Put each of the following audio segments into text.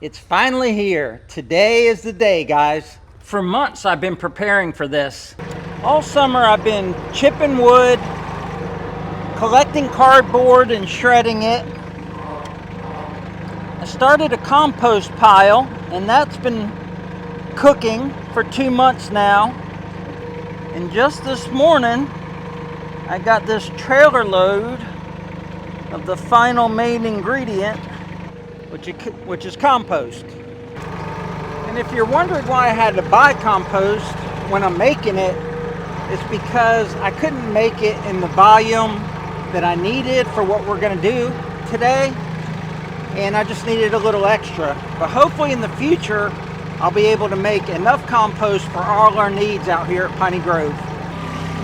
It's finally here. Today is the day, guys. For months I've been preparing for this. All summer I've been chipping wood, collecting cardboard and shredding it. I started a compost pile and that's been cooking for 2 months now. And just this morning I got this trailer load of the final main ingredient, which is compost. And if you're wondering why I had to buy compost when I'm making it, it's because I couldn't make it in the volume that I needed for what we're going to do today, and I just needed a little extra. But hopefully in the future I'll be able to make enough compost for all our needs out here at Piney Grove.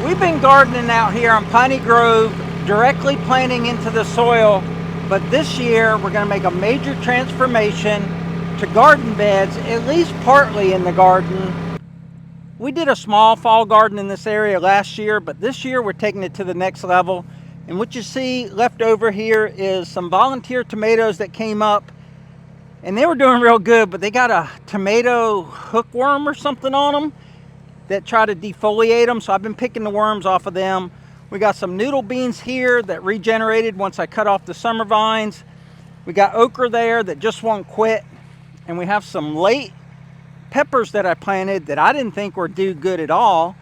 We've been gardening out here on Piney Grove, directly planting into the soil, but this year we're going to make a major transformation to garden beds, at least partly in the garden. We did a small fall garden in this area last year, but this year we're taking it to the next level. And what you see left over here is some volunteer tomatoes that came up, and they were doing real good, but they got a tomato hookworm or something on them that try to defoliate them, so I've been picking the worms off of them. We got some noodle beans here that regenerated once I cut off the summer vines. We got okra there that just won't quit. And we have some late peppers that I planted that I didn't think were do good at all,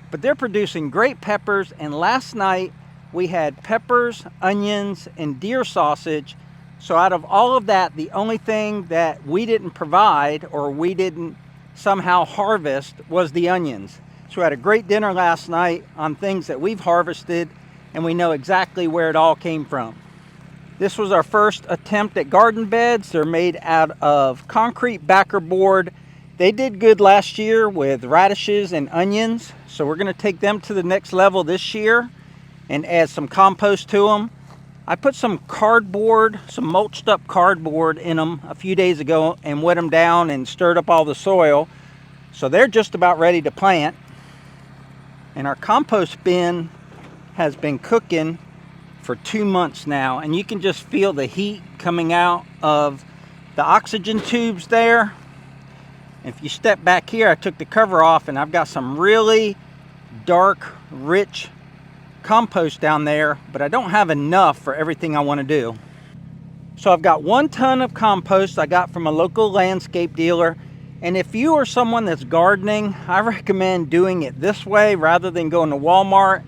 but they're producing great peppers. And last night we had peppers, onions, and deer sausage. So out of all of that, the only thing that we didn't provide or we didn't somehow harvest was the onions. So we had a great dinner last night on things that we've harvested, and we know exactly where it all came from. This was our first attempt at garden beds. They're made out of concrete backer board. They did good last year with radishes and onions, so we're going to take them to the next level this year and add some compost to them. I put some cardboard, some mulched up cardboard in them a few days ago and wet them down and stirred up all the soil. So they're just about ready to plant. And our compost bin has been cooking for 2 months now, and you can just feel the heat coming out of the oxygen tubes there. If you step back here, I took the cover off and I've got some really dark, rich compost down there, but I don't have enough for everything I want to do. So I've got 1 ton of compost I got from a local landscape dealer. And if you are someone that's gardening, I recommend doing it this way rather than going to Walmart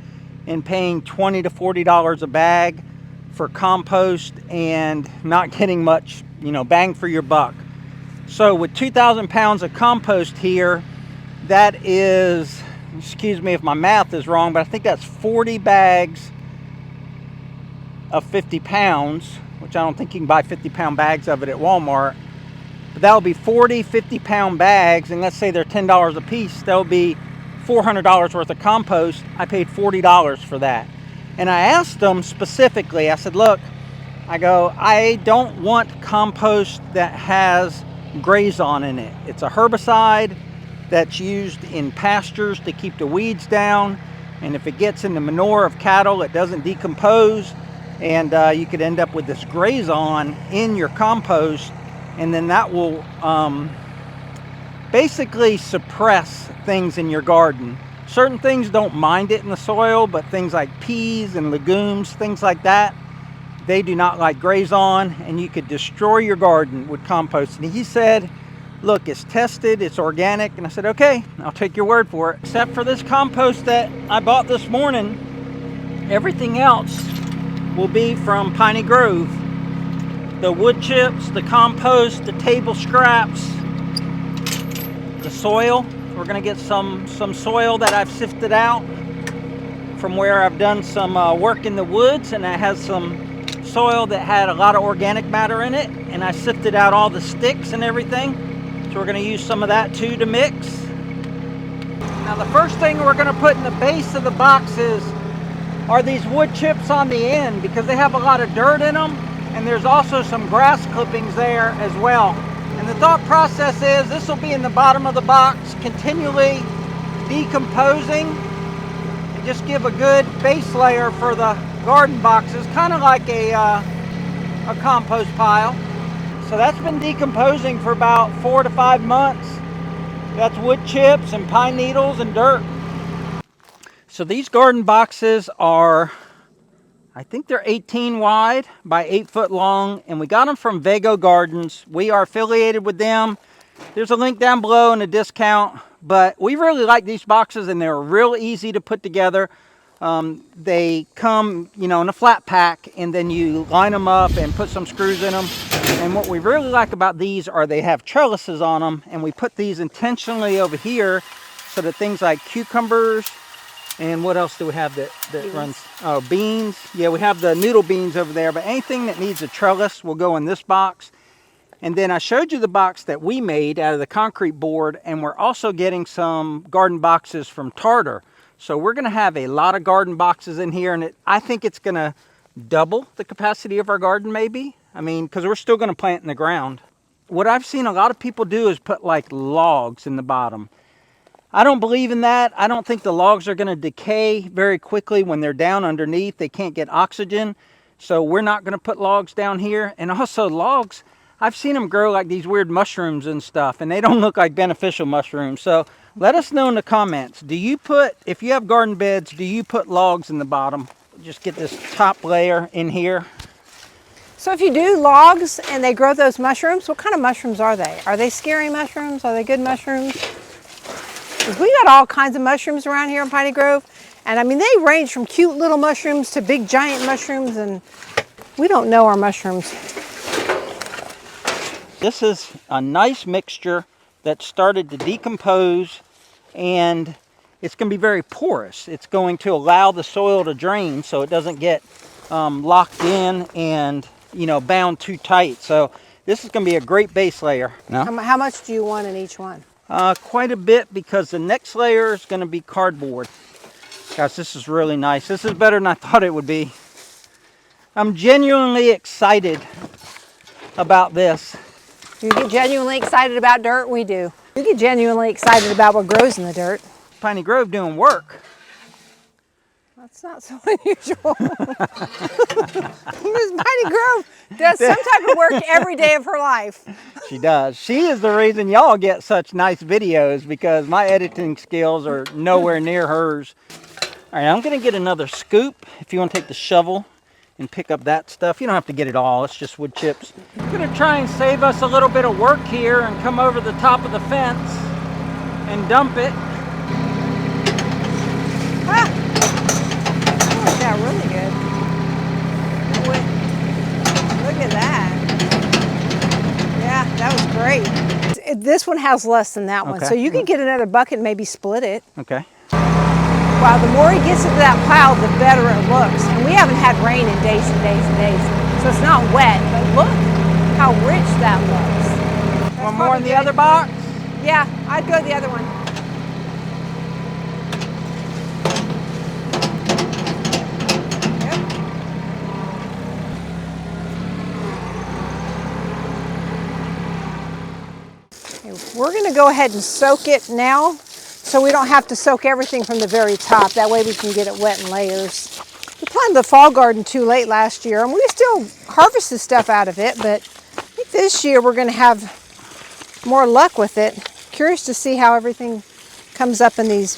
and paying $20 to $40 a bag for compost and not getting much, bang for your buck. So with 2,000 pounds of compost here, that is, excuse me if my math is wrong, but I think that's 40 bags of 50 pounds, which I don't think you can buy 50-pound bags of it at Walmart. But that'll be 40 50-pound bags, and let's say they're $10 a piece. That'll be $400 worth of compost. I paid $40 for that. And I asked them specifically, I said, look, I don't want compost that has grazon in it. It's a herbicide that's used in pastures to keep the weeds down. And if it gets in the manure of cattle, it doesn't decompose. And you could end up with this grazon in your compost. And then that will basically suppress things in your garden. Certain things don't mind it in the soil, but things like peas and legumes, things like that, they do not like grazon, and you could destroy your garden with compost. And he said, look, it's tested, it's organic. And I said, okay, I'll take your word for it. Except for this compost that I bought this morning, everything else will be from Piney Grove. The wood chips, the compost, the table scraps, the soil. We're going to get some soil that I've sifted out from where I've done some work in the woods, and I had some soil that had a lot of organic matter in it, and I sifted out all the sticks and everything. So we're going to use some of that too to mix. Now the first thing we're going to put in the base of the boxes are these wood chips on the end, because they have a lot of dirt in them. And there's also some grass clippings there as well. And the thought process is this will be in the bottom of the box, continually decomposing, and just give a good base layer for the garden boxes, kind of like a compost pile. So that's been decomposing for about 4 to 5 months. That's wood chips and pine needles and dirt. So these garden boxes are, I think they're 18 wide by 8 foot long, and we got them from Vago Gardens. We are affiliated with them. There's a link down below and a discount, but we really like these boxes, and they're real easy to put together. They come, you know, in a flat pack, and then you line them up and put some screws in them. And what we really like about these are they have trellises on them, and we put these intentionally over here so that things like cucumbers, and what else do we have that runs? Oh, beans. Yeah, we have the noodle beans over there, but anything that needs a trellis will go in this box. And then I showed you the box that we made out of the concrete board, and we're also getting some garden boxes from Tartar. So we're going to have a lot of garden boxes in here, and I think it's going to double the capacity of our garden maybe. I mean, because we're still going to plant in the ground. What I've seen a lot of people do is put like logs in the bottom. I don't believe in that. I don't think the logs are going to decay very quickly when they're down underneath. They can't get oxygen. So we're not going to put logs down here. And also logs, I've seen them grow like these weird mushrooms and stuff, and they don't look like beneficial mushrooms. So let us know in the comments. Do you put, if you have garden beds, do you put logs in the bottom? Just get this top layer in here. So if you do logs and they grow those mushrooms, what kind of mushrooms are they? Are they scary mushrooms? Are they good mushrooms? Because we got all kinds of mushrooms around here in Piney Grove. And I mean, they range from cute little mushrooms to big giant mushrooms, and we don't know our mushrooms. This is a nice mixture that started to decompose, and it's going to be very porous. It's going to allow the soil to drain so it doesn't get locked in and, you know, bound too tight. So this is going to be a great base layer. No? How much do you want in each one? Quite a bit, because the next layer is going to be cardboard. Guys, this is really nice. This is better than I thought it would be. I'm genuinely excited about this. You get genuinely excited about dirt? We do. You get genuinely excited about what grows in the dirt. Piney Grove doing work. That's not so unusual. Miss Piney Grove does some type of work every day of her life. She does. She is the reason y'all get such nice videos, because my editing skills are nowhere near hers. All right, I'm going to get another scoop. If you want to take the shovel and pick up that stuff. You don't have to get it all. It's just wood chips. I'm going to try and save us a little bit of work here and come over the top of the fence and dump it. Ah! That worked out really good. Look at that. Yeah, that was great. This one has less than that one, Okay. so you can get another bucket and maybe split it. Okay. Wow, the more he gets into that pile, the better it looks. And we haven't had rain in days and days and days, so it's not wet, but look how rich that looks. One more in the other box? Yeah, I'd go the other one. We're going to go ahead and soak it now, so we don't have to soak everything from the very top. That way we can get it wet in layers. We planted the fall garden too late last year, and we still harvested stuff out of it, but I think this year we're going to have more luck with it. Curious to see how everything comes up in these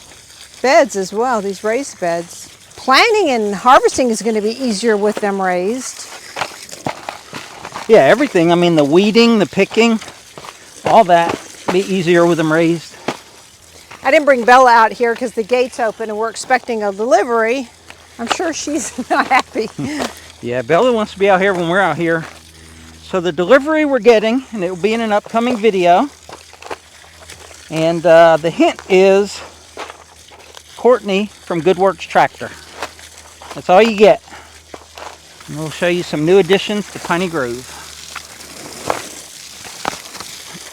beds as well, these raised beds. Planting and harvesting is going to be easier with them raised. Yeah, everything. I mean, the weeding, the picking, all that be easier with them raised. I didn't bring Bella out here because the gate's open and we're expecting a delivery. I'm sure she's not happy. Yeah, Bella wants to be out here when we're out here. So the delivery we're getting, and it will be in an upcoming video. And the hint is Courtney from Good Works Tractor. That's all you get. And we'll show you some new additions to Piney Grove.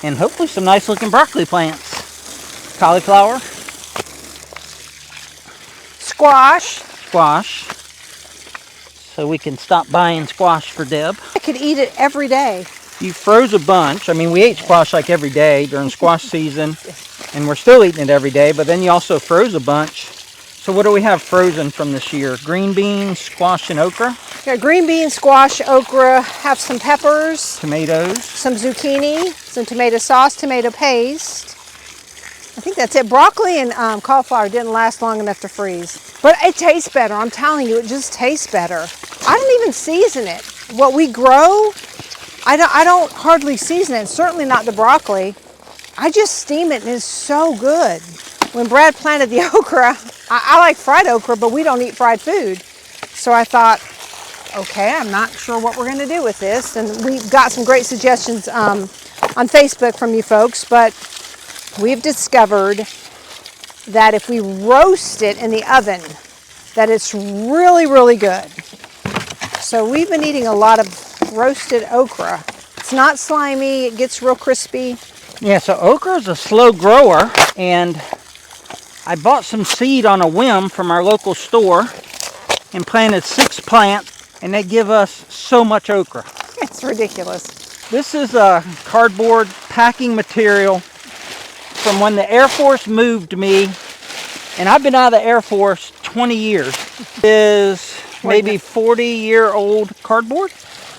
And hopefully some nice looking broccoli plants. Cauliflower. Squash. Squash. So we can stop buying squash for Deb. I could eat it every day. You froze a bunch. I mean, we ate squash like every day during squash season. And we're still eating it every day. But then you also froze a bunch. So what do we have frozen from this year? Green beans, squash, and okra. Got green beans, squash, okra, have some peppers, Tomatoes. some zucchini, some tomato sauce, tomato paste. I think that's it. Broccoli and cauliflower didn't last long enough to freeze. But it tastes better. I'm telling you, it just tastes better. I don't even season it. What we grow, I don't hardly season it. Certainly not the broccoli. I just steam it and it's so good. When Brad planted the okra, I like fried okra, but we don't eat fried food. So I thought, okay, I'm not sure what we're going to do with this. And we got some great suggestions on Facebook from you folks, but we've discovered that if we roast it in the oven, that it's really, really good. So we've been eating a lot of roasted okra. It's not slimy, it gets real crispy. Yeah, so okra is a slow grower, and I bought some seed on a whim from our local store and planted 6 plants, and they give us so much okra. It's ridiculous. This is a cardboard packing material from when the Air Force moved me, and I've been out of the Air Force 20 years. It is maybe 40-year-old cardboard,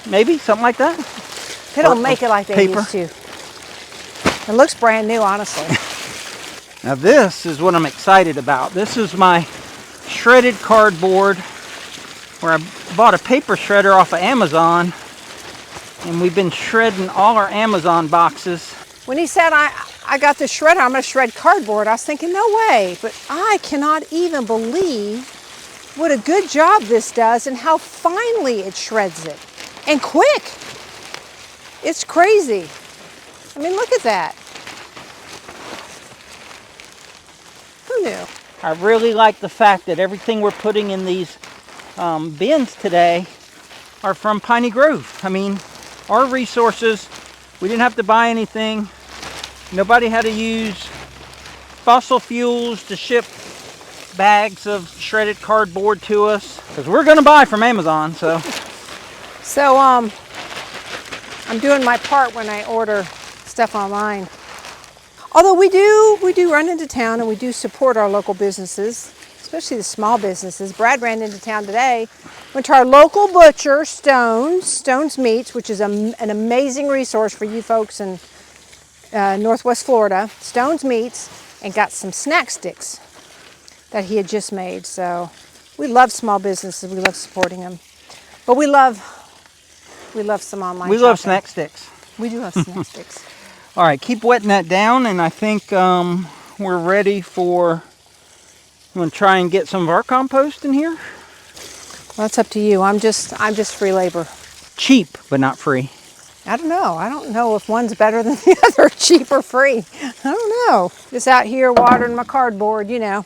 maybe, something like that. They don't make it like they paper. used to. It looks brand new, honestly. Now this is what I'm excited about. This is my shredded cardboard, where I bought a paper shredder off of Amazon, and we've been shredding all our Amazon boxes. When he said, I got the shredder, I'm going to shred cardboard, I was thinking, no way. But I cannot even believe what a good job this does and how finely it shreds it. And quick. It's crazy. I mean, look at that. Who knew? I really like the fact that everything we're putting in these bins today are from Piney Grove. I mean, our resources, we didn't have to buy anything. Nobody had to use fossil fuels to ship bags of shredded cardboard to us, because we're going to buy from Amazon. So I'm doing my part when I order stuff online. Although we do run into town and we do support our local businesses, especially the small businesses. Brad ran into town today, went to our local butcher, Stone's Meats, which is an amazing resource for you folks in Northwest Florida. Stone's Meats, and got some snack sticks that he had just made. So we love small businesses. We love supporting them, but we love some online shopping. we love snack sticks. We do have snack sticks. All right, keep wetting that down, and I think we're ready for. You want to try and get some of our compost in here? Well, that's up to you. I'm just free labor. Cheap, but not free. I don't know. I don't know if one's better than the other, cheap or free. I don't know. Just out here watering my cardboard, you know.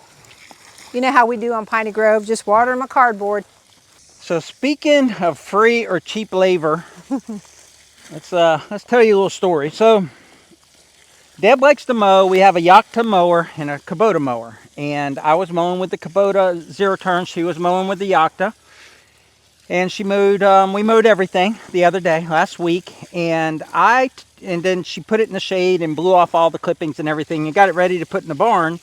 You know how we do on Piney Grove, just watering my cardboard. So speaking of free or cheap labor, let's tell you a little story. So Deb likes to mow. We have a Yocta mower and a Kubota mower. And I was mowing with the Kubota zero turn. She was mowing with the Yocta. And she mowed, we mowed everything the other day, last week. And then she put it in the shade and blew off all the clippings and everything and got it ready to put in the barn.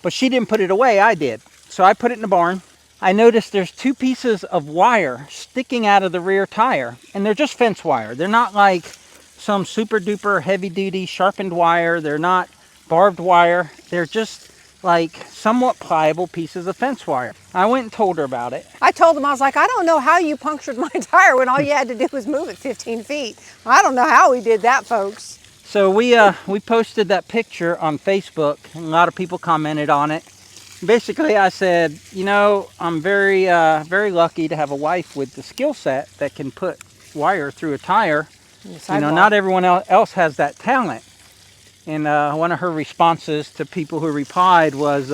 But she didn't put it away, I did. So I put it in the barn. I noticed there's 2 pieces of wire sticking out of the rear tire. And they're just fence wire. They're not like some super duper heavy duty sharpened wire. They're not barbed wire. They're just like somewhat pliable pieces of fence wire. I went and told her about it. I told him, I was like, I don't know how you punctured my tire when all you had to do was move it 15 feet. I don't know how we did that, folks. So we posted that picture on Facebook, and a lot of people commented on it. Basically, I said, you know, I'm very lucky to have a wife with the skill set that can put wire through a tire. You know, not everyone else has that talent. And one of her responses to people who replied was,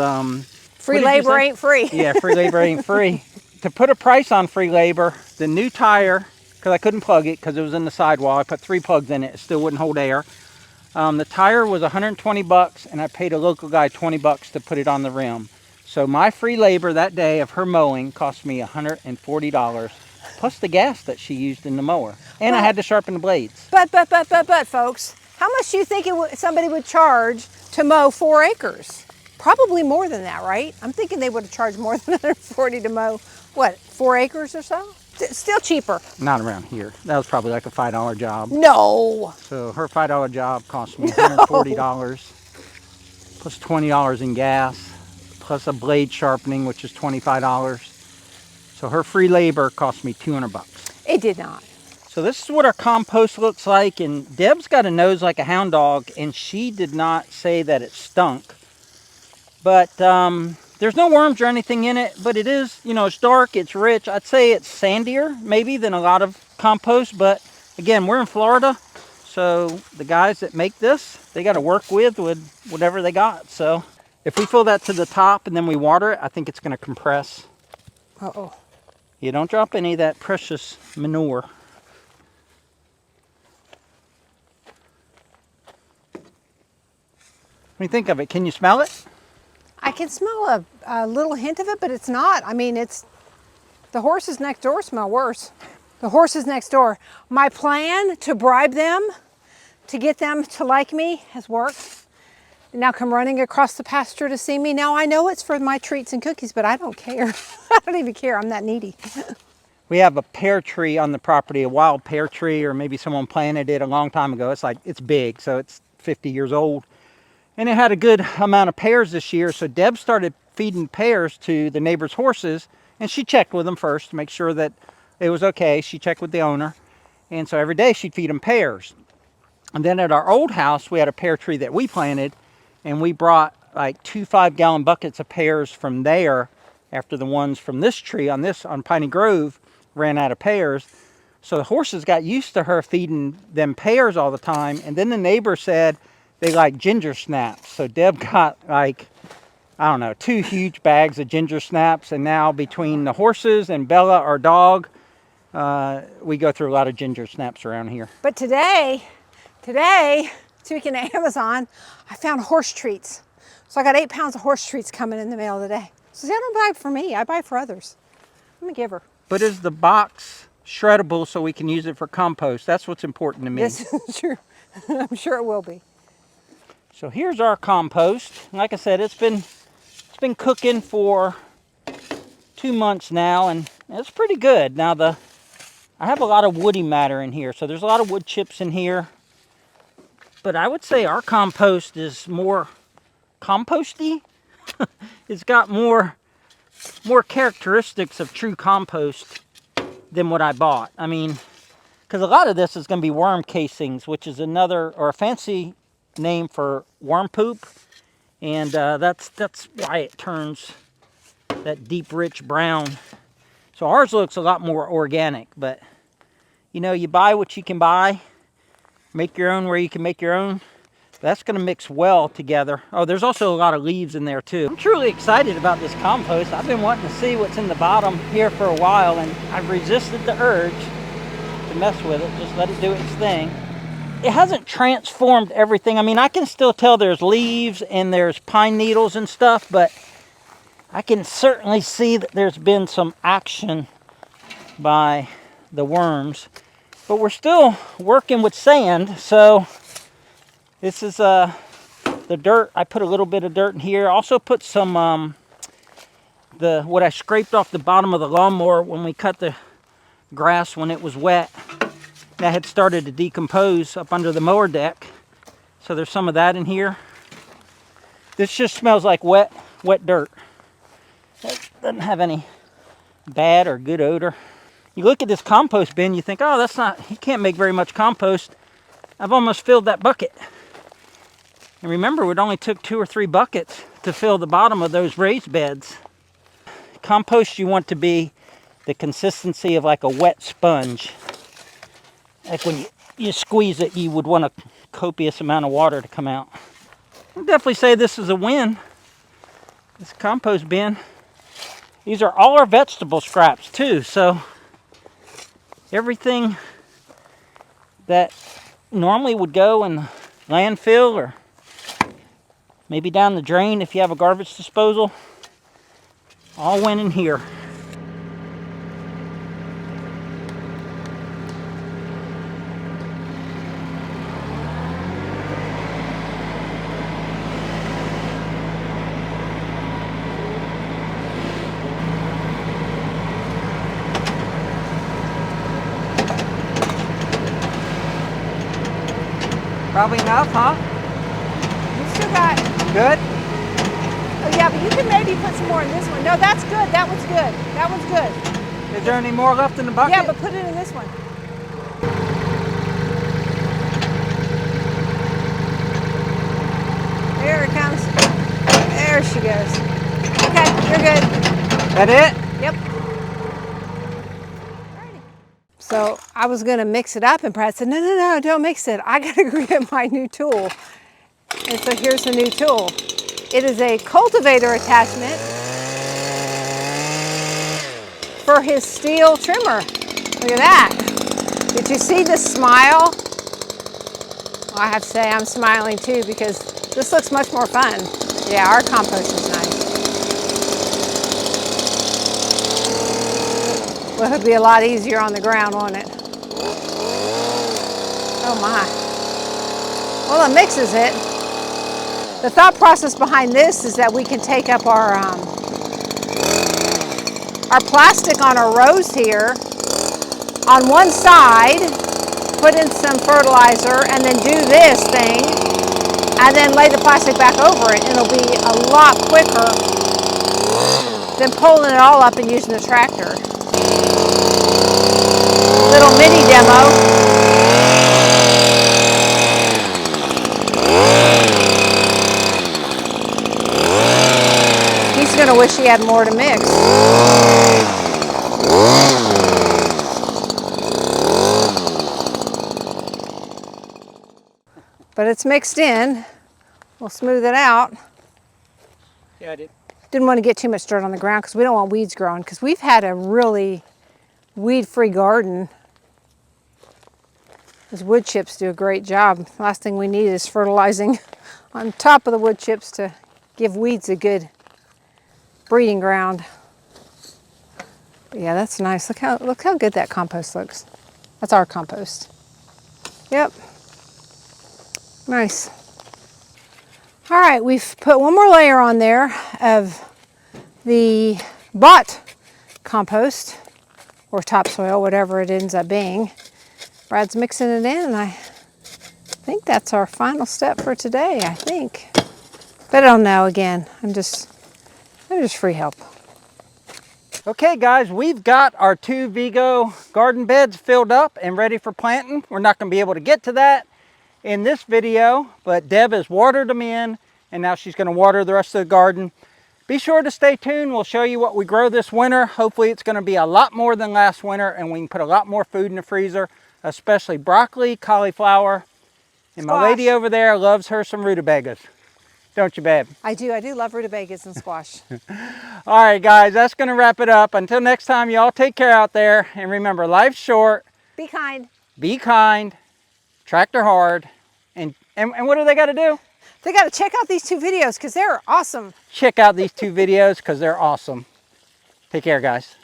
free labor ain't free. Yeah, free labor ain't free. To put a price on free labor, the new tire, because I couldn't plug it because it was in the sidewall. I put 3 plugs in it. It still wouldn't hold air. The tire was $120, and I paid a local guy $20 to put it on the rim. So my free labor that day of her mowing cost me $140, plus the gas that she used in the mower. And I had to sharpen the blades. But, folks, how much do you think somebody would charge to mow 4 acres? Probably more than that, right? I'm thinking they would have charged more than $140 to mow, what, 4 acres or so? Still cheaper. Not around here. That was probably like a $5 job. No. So her $5 job cost me $140 plus $20 in gas, plus a blade sharpening, which is $25. So her free labor cost me 200 bucks. It did not. So this is what our compost looks like, and Deb's got a nose like a hound dog, and she did not say that it stunk. But there's no worms or anything in it, but it is, you know, it's dark, it's rich. I'd say it's sandier maybe than a lot of compost, but again, we're in Florida, so the guys that make this, they got to work with whatever they got. So if we fill that to the top and then we water it, I think it's going to compress. Uh-oh. You don't drop any of that precious manure. What do you think of it? Can you smell it? I can smell a little hint of it, but it's not. I mean, it's the horses next door smell worse. The horses next door. My plan to bribe them, to get them to like me, has worked. They now come running across the pasture to see me. Now I know it's for my treats and cookies, but I don't care. I don't even care. I'm that needy. We have a pear tree on the property, a wild pear tree, or maybe someone planted it a long time ago. It's big, so it's 50 years old. And it had a good amount of pears this year, so Deb started feeding pears to the neighbor's horses, and she checked with them first to make sure that it was okay. She checked with the owner, and so every day she'd feed them pears. And then at our old house, we had a pear tree that we planted, and we brought like 2 5-gallon buckets of pears from there after the ones from this tree on Piney Grove ran out of pears. So the horses got used to her feeding them pears all the time, and then the neighbor said they like ginger snaps. So Deb got like, I don't know, 2 huge bags of ginger snaps, and now between the horses and Bella, our dog, we go through a lot of ginger snaps around here. But today, speaking of Amazon, I found horse treats. So I got 8 pounds of horse treats coming in the mail today. So see, I don't buy for me, I buy for others. I'm a giver. But is the box shreddable so we can use it for compost? That's what's important to me. This is true. I'm sure it will be. So here's our compost. Like I said, it's been cooking for 2 months now, and it's pretty good. Now I have a lot of woody matter in here, so there's a lot of wood chips in here. But I would say our compost is more composty. It's got more characteristics of true compost than what I bought. I mean, because a lot of this is going to be worm casings, which is a fancy name for worm poop, and that's why it turns that deep rich brown. So ours looks a lot more organic, but you know, you buy what you can buy, make your own where you can make your own. That's going to mix well together. Oh, there's also a lot of leaves in there too. I'm truly excited about this compost. I've been wanting to see what's in the bottom here for a while, and I've resisted the urge to mess with it. Just let it do its thing. It hasn't transformed everything. I mean, I can still tell there's leaves and there's pine needles and stuff, but I can certainly see that there's been some action by the worms. But we're still working with sand, so this is the dirt. I put a little bit of dirt in here. Also put some what I scraped off the bottom of the lawnmower when we cut the grass when it was wet. That had started to decompose up under the mower deck. So there's some of that in here. This just smells like wet dirt. It doesn't have any bad or good odor. You look at this compost bin, you think, oh, you can't make very much compost. I've almost filled that bucket. And remember, it only took 2 or 3 buckets to fill the bottom of those raised beds. Compost you want to be the consistency of like a wet sponge. Like when you squeeze it, you would want a copious amount of water to come out. I'll definitely say this is a win. This compost bin. These are all our vegetable scraps too, so everything that normally would go in the landfill or maybe down the drain if you have a garbage disposal, all went in here. Probably enough, huh? You still got... Good? Oh yeah, but you can maybe put some more in this one. No, that's good. That one's good. That one's good. Is there any more left in the bucket? Yeah, but put it in this one. There it comes. There she goes. Okay, you're good. That it? Yep. So I was going to mix it up, and Brad said, no, don't mix it. I got to go get my new tool. And so here's the new tool. It is a cultivator attachment for his steel trimmer. Look at that. Did you see the smile? Well, I have to say I'm smiling too because this looks much more fun. Yeah, our compost is nice. Well, it'll be a lot easier on the ground, won't it? Oh my. Well, it mixes it. The thought process behind this is that we can take up our plastic on our rows here on one side, put in some fertilizer, and then do this thing, and then lay the plastic back over it. It'll be a lot quicker than pulling it all up and using the tractor. Little mini demo. He's going to wish he had more to mix. But it's mixed in. We'll smooth it out. Yeah, I did. Didn't want to get too much dirt on the ground because we don't want weeds growing, because we've had a really weed-free garden. Those wood chips do a great job. Last thing we need is fertilizing on top of the wood chips to give weeds a good breeding ground. But yeah, that's nice. Look how good that compost looks. That's our compost. Yep. Nice. All right, we've put one more layer on there of the bought compost or topsoil, whatever it ends up being. Brad's mixing it in, and I think that's our final step for today, I think. But I don't know, again, I'm just free help. Okay guys, we've got our 2 Vigo garden beds filled up and ready for planting. We're not going to be able to get to that in this video, but Deb has watered them in, and now she's going to water the rest of the garden. Be sure to stay tuned. We'll show you what we grow this winter. Hopefully it's going to be a lot more than last winter, and we can put a lot more food in the freezer, especially broccoli, cauliflower, and Squash. my lady over there loves her some rutabagas. Don't you, babe? I do love rutabagas and squash. All right, guys, that's going to wrap it up. Until next time, y'all take care out there. And remember, life's short. Be kind. Be kind. Tractor hard. And what do they got to do? They got to check out these 2 videos because they're awesome. Check out these 2 videos because they're awesome. Take care, guys.